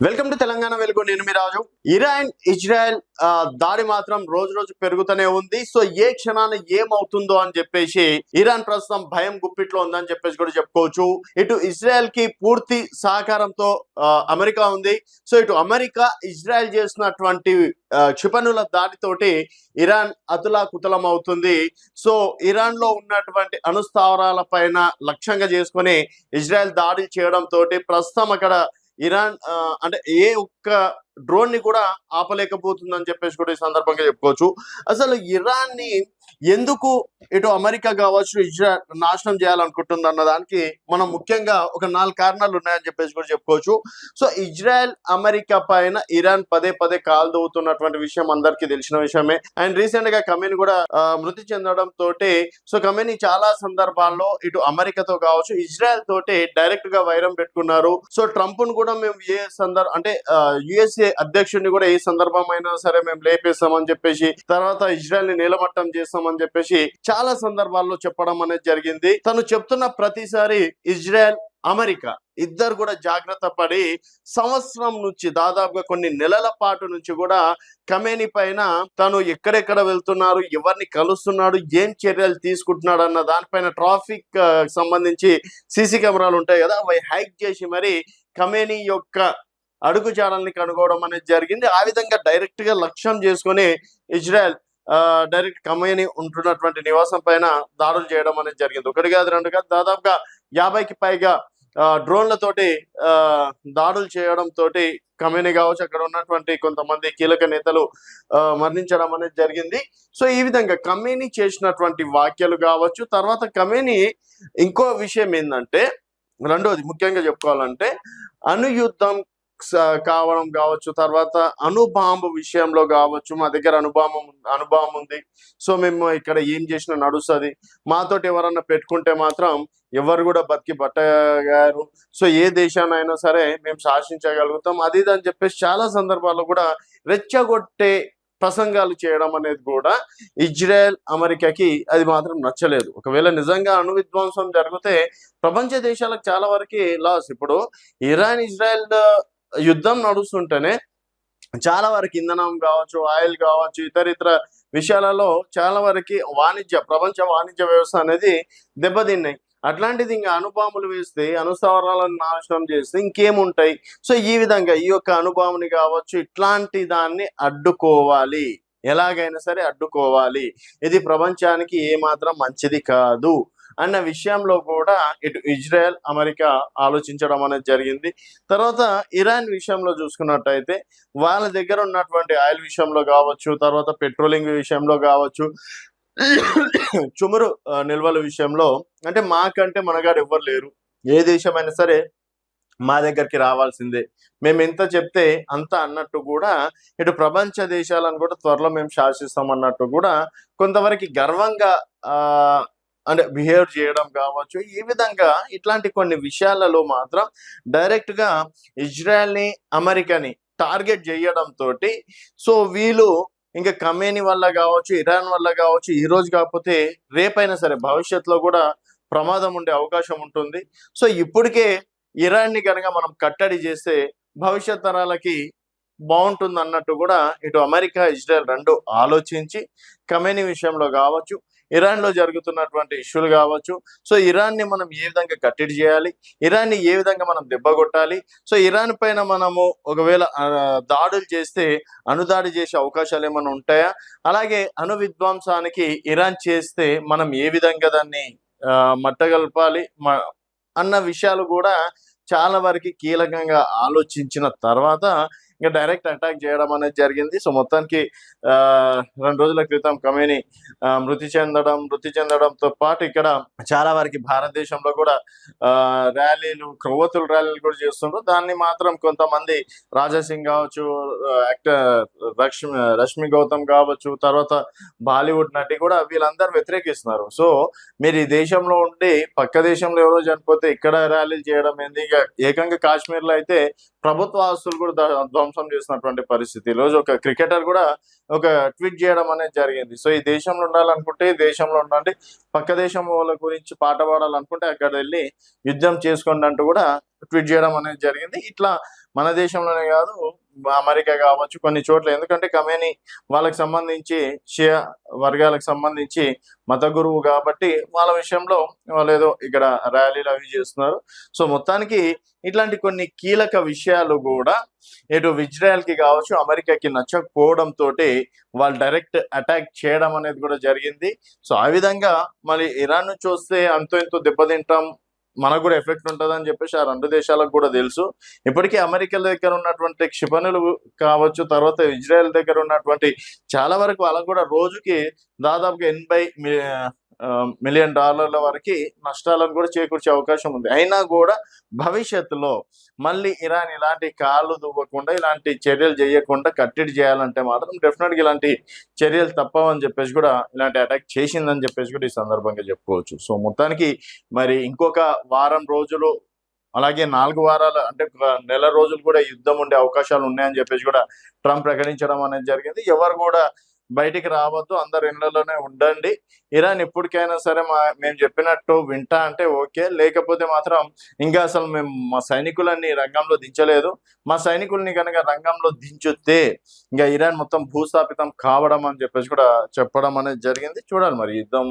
Welcome to Telangana వెలుగు. నేను మీ రాజు. Iran Israel దాడి మాత్రం రోజు రోజు పెరుగుతూనే ఉంది. సో ఏ క్షణాన ఏమవుతుందో అని చెప్పేసి ఇరాన్ ప్రస్తుతం భయం గుప్పిట్లో ఉందని చెప్పేసి కూడా చెప్పుకోవచ్చు. ఇటు ఇజ్రాయెల్ కి పూర్తి సహకారంతో అమెరికా ఉంది. సో ఇటు అమెరికా ఇజ్రాయెల్ చేసినటువంటి క్షిపణుల దాడితోటి ఇరాన్ అతులాకుతలం అవుతుంది. సో ఇరాన్ లో ఉన్నటువంటి అణుస్థావరాల పైన లక్ష్యంగా చేసుకుని ఇజ్రాయెల్ దాడులు చేయడంతో ప్రస్తుతం అక్కడ ఇరాన్ అంటే ఏ ఒక్క డ్రోన్ ని కూడా ఆపలేకపోతుందని చెప్పేసి కూడా ఈ సందర్భంగా చెప్పుకోవచ్చు. అసలు ఇరాన్ ని ఎందుకు ఇటు అమెరికా కావచ్చు ఇజ్రాయెల్ నాశనం చేయాలనుకుంటుంది అన్న దానికి మనం ముఖ్యంగా ఒక 4 కారణాలు ఉన్నాయని చెప్పేసి కూడా చెప్పుకోవచ్చు. సో ఇజ్రాయెల్ అమెరికా పైన ఇరాన్ పదే పదే కాలు దవ్వుతున్నటువంటి విషయం అందరికీ తెలిసిన విషయమే. అండ్ రీసెంట్ గా ఖమేని కూడా మృతి చెందడం తోటి సో ఖమేని చాలా సందర్భాల్లో ఇటు అమెరికాతో కావచ్చు ఇజ్రాయెల్ తోటి డైరెక్ట్ గా వైరం పెట్టుకున్నారు. సో ట్రంప్ ను కూడా మేము ఏ అంటే యుఎస్ఏ అధ్యక్షుడిని కూడా ఏ సందర్భం అయినా సరే మేము లేపేస్తామని చెప్పేసి తర్వాత ఇజ్రాయెల్ ని నీలమట్టం చేస్తామని చెప్పేసి చాలా సందర్భాల్లో చెప్పడం అనేది జరిగింది. తను చెప్తున్న ప్రతిసారి ఇజ్రాయెల్ అమెరికా ఇద్దరు కూడా జాగ్రత్త పడి సంవత్సరం నుంచి దాదాపుగా కొన్ని నెలల పాటు నుంచి కూడా ఖమేని పైన తను ఎక్కడెక్కడ వెళ్తున్నారు, ఎవరిని కలుస్తున్నాడు, ఏం చర్యలు తీసుకుంటున్నాడు అన్న దానిపైన ట్రాఫిక్ సంబంధించి సీసీ కెమెరాలు ఉంటాయి కదా, అవి హైక్ చేసి మరి ఖమేని యొక్క అడుగు జాడల్ని కనుగోవడం అనేది జరిగింది. ఆ విధంగా డైరెక్ట్ గా లక్ష్యం చేసుకుని ఇజ్రాయెల్ డైరెక్ట్ ఖమేని ఉంటున్నటువంటి నివాసం పైన దాడులు చేయడం అనేది జరిగింది. ఒకటి కాదు రెండు కాదు, దాదాపుగా 50కి పైగా డ్రోన్లతోటి దాడులు చేయడం తోటి ఖమేని కావచ్చు అక్కడ ఉన్నటువంటి కొంతమంది కీలక నేతలు మరణించడం అనేది జరిగింది. సో ఈ విధంగా ఖమేని చేసినటువంటి వ్యాఖ్యలు కావచ్చు. తర్వాత ఖమేని ఇంకో విషయం ఏంటంటే రెండోది ముఖ్యంగా చెప్పుకోవాలంటే అణుయుద్ధం కావడం కావచ్చు, తర్వాత అణుబాంబు విషయంలో కావచ్చు, మా దగ్గర అనుభవం ఉంది, సో మేము ఇక్కడ ఏం చేసినా నడుస్తుంది, మాతోటి ఎవరన్నా పెట్టుకుంటే మాత్రం ఎవరు కూడా బతికి బట్టగారు, సో ఏ దేశానైనా సరే మేము శాసించగలుగుతాం అది ఇది అని చెప్పేసి చాలా సందర్భాల్లో కూడా రెచ్చగొట్టే ప్రసంగాలు చేయడం అనేది కూడా ఇజ్రాయెల్ అమెరికాకి అది మాత్రం నచ్చలేదు. ఒకవేళ నిజంగా అణు విధ్వంసం జరిగితే ప్రపంచ దేశాలకు చాలా వరకు లాస్. ఇప్పుడు ఇరాన్ ఇజ్రాయెల్ యుద్ధం నడుస్తుంటేనే చాలా వరకు ఇంధనం కావచ్చు, ఆయిల్ కావచ్చు, ఇతర విషయాలలో చాలా వరకు ప్రపంచ వాణిజ్య వ్యవస్థ అనేది దెబ్బతిన్నాయి. అట్లాంటిది ఇంకా అణుబాంబులు వేస్తే అణుస్థావరాలను నాశనం చేస్తే ఇంకేముంటాయి. సో ఈ విధంగా ఈ యొక్క అణుబాంబుని కావచ్చు ఇట్లాంటి దాన్ని అడ్డుకోవాలి, ఎలాగైనా సరే అడ్డుకోవాలి, ఇది ప్రపంచానికి ఏమాత్రం మంచిది కాదు అన్న విషయంలో కూడా ఇటు ఇజ్రాయెల్ అమెరికా ఆలోచించడం అనేది జరిగింది. తర్వాత ఇరాన్ విషయంలో చూసుకున్నట్టయితే వాళ్ళ దగ్గర ఉన్నటువంటి ఆయిల్ విషయంలో కావచ్చు, తర్వాత పెట్రోలింగ్ విషయంలో కావచ్చు, చుమురు నిల్వల విషయంలో అంటే మాకంటే మనగాడు ఎవ్వరు లేరు, ఏ దేశమైనా సరే మా దగ్గరికి రావాల్సిందే, మేము ఎంత చెప్తే అంత అన్నట్టు కూడా ఇటు ప్రపంచ దేశాలను కూడా త్వరలో మేము శాసిస్తాం అన్నట్టు కూడా కొంతవరకు గర్వంగా అంటే బిహేవ్ చేయడం కావచ్చు. ఈ విధంగా ఇట్లాంటి కొన్ని విషయాలలో మాత్రం డైరెక్ట్ గా ఇజ్రాయెల్ని అమెరికాని టార్గెట్ చేయడం తోటి సో వీళ్ళు ఇంకా ఖమేని వల్ల కావచ్చు, ఇరాన్ వల్ల కావచ్చు, ఈ రోజు కాకపోతే రేపైనా సరే భవిష్యత్తులో కూడా ప్రమాదం ఉండే అవకాశం ఉంటుంది. సో ఇప్పటికే ఇరాన్ని కనుక మనం కట్టడి చేస్తే భవిష్యత్ తరాలకి బాగుంటుంది అన్నట్టు కూడా ఇటు అమెరికా ఇజ్రాయెల్ రెండు ఆలోచించి ఖమేని విషయంలో కావచ్చు, ఇరాన్ లో జరుగుతున్నటువంటి ఇష్యూలు కావచ్చు, సో ఇరాన్ ని మనం ఏ విధంగా కట్టడి చేయాలి, ఇరాన్ ని ఏ విధంగా మనం దెబ్బగొట్టాలి, సో ఇరాన్ పైన మనము ఒకవేళ దాడులు చేస్తే అణుదాడి చేసే అవకాశాలు ఏమైనా ఉంటాయా, అలాగే అణు విధ్వంసానికి ఇరాన్ చేస్తే మనం ఏ విధంగా దాన్ని మట్టగలపాలి అన్న విషయాలు కూడా చాలా వరకు కీలకంగా ఆలోచించిన తర్వాత ఇంకా డైరెక్ట్ అటాక్ చేయడం అనేది జరిగింది. సో మొత్తానికి 2 రోజుల క్రితం ఖమేని మృతి చెందడంతో పాటు ఇక్కడ చాలా వరకు భారతదేశంలో కూడా కొవ్వొత్తుల ర్యాలీలు కూడా చేస్తుండ్రు. దాన్ని మాత్రం కొంతమంది రాజా సింగ్ కావచ్చు, యాక్టర్ రష్మి గౌతమ్ కావచ్చు, తర్వాత బాలీవుడ్ నటి కూడా వీళ్ళందరూ వ్యతిరేకిస్తున్నారు. సో మీరు ఈ దేశంలో ఉండి పక్క దేశంలో ఎవరో చనిపోతే ఇక్కడ ర్యాలీలు చేయడం ఏంది, ఇక ఏకంగా కాశ్మీర్ లో అయితే ప్రభుత్వ ఆస్తులు కూడా ధ్వంసం చేసినటువంటి పరిస్థితి. ఈ రోజు ఒక క్రికెటర్ కూడా ఒక ట్వీట్ చేయడం అనేది జరిగింది. సో ఈ దేశంలో ఉండాలనుకుంటే దేశంలో ఉండండి, పక్క దేశం వాళ్ళ గురించి పాట పాడాలనుకుంటే అక్కడ వెళ్ళి యుద్ధం చేసుకోండి అంటూ కూడా ట్వీట్ చేయడం అనేది జరిగింది. ఇట్లా మన దేశంలోనే కాదు, అమెరికా కావచ్చు కొన్ని చోట్ల, ఎందుకంటే ఖమేని వాళ్ళకి సంబంధించి షియా వర్గాలకు సంబంధించి మత గురువు కాబట్టి వాళ్ళ విషయంలో వాళ్ళు ఏదో ఇక్కడ ర్యాలీలు అవి చేస్తున్నారు. సో మొత్తానికి ఇట్లాంటి కొన్ని కీలక విషయాలు కూడా ఇటు ఇజ్రాయెల్ కి కావచ్చు అమెరికాకి నచ్చకపోవడంతో వాళ్ళు డైరెక్ట్ అటాక్ చేయడం అనేది కూడా జరిగింది. సో ఆ విధంగా మరి ఇరాన్ నుంచి వస్తే అంతో ఎంతో దెబ్బతింటాం, మనకు కూడా ఎఫెక్ట్ ఉంటుంది అని చెప్పేసి ఆ రెండు దేశాలకు కూడా తెలుసు. ఇప్పటికీ అమెరికా దగ్గర ఉన్నటువంటి క్షిపణులు కావచ్చు, తర్వాత ఇజ్రాయెల్ దగ్గర ఉన్నటువంటి చాలా వరకు వాళ్ళకు కూడా రోజుకి దాదాపుగా 80 మిలియన్ డాలర్ల వరకు నష్టాలను కూడా చేకూర్చే అవకాశం ఉంది. అయినా కూడా భవిష్యత్తులో మళ్ళీ ఇరాన్ ఇలాంటి కాళ్ళు దువ్వకుండా, ఇలాంటి చర్యలు చేయకుండా కట్టడి చేయాలంటే మాత్రం డెఫినెట్గా ఇలాంటి చర్యలు తప్పవని చెప్పేసి కూడా, ఇలాంటి అటాక్ చేసిందని చెప్పేసి కూడా ఈ సందర్భంగా చెప్పుకోవచ్చు. సో మొత్తానికి మరి ఇంకొక వారం రోజులు, అలాగే 4 వారాలు అంటే ఒక నెల రోజులు కూడా యుద్ధం ఉండే అవకాశాలు ఉన్నాయని చెప్పేసి కూడా ట్రంప్ ప్రకటించడం అనేది జరిగింది. ఎవరు కూడా బయటికి రావద్దు, అందరు ఇళ్లలోనే ఉండండి. ఇరాన్ ఎప్పటికైనా సరే మేము చెప్పినట్టు వింటా అంటే ఓకే, లేకపోతే మాత్రం ఇంకా అసలు మేము మా సైనికులన్నీ రంగంలో దించలేదు, మా సైనికుల్ని కనుక రంగంలో దించుతే ఇంకా ఇరాన్ మొత్తం భూస్థాపితం కావడం అని చెప్పేసి కూడా చెప్పడం అనేది జరిగింది. చూడాలి మరి యుద్ధం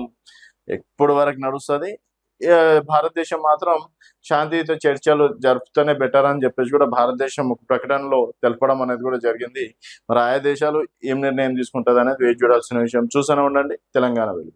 ఎప్పుడు వరకు నడుస్తుంది. భారతదేశం మాత్రం శాంతియుత చర్చలు జరుపుతూనే బెటర్ అని చెప్పేసి కూడా భారతదేశం ఒక ప్రకటనలో తెలపడం అనేది కూడా జరిగింది. మరి ఆయా దేశాలు ఏం నిర్ణయం తీసుకుంటుంది అనేది వేచి చూడాల్సిన విషయం. చూస్తూనే ఉండండి తెలంగాణ వెలుగు.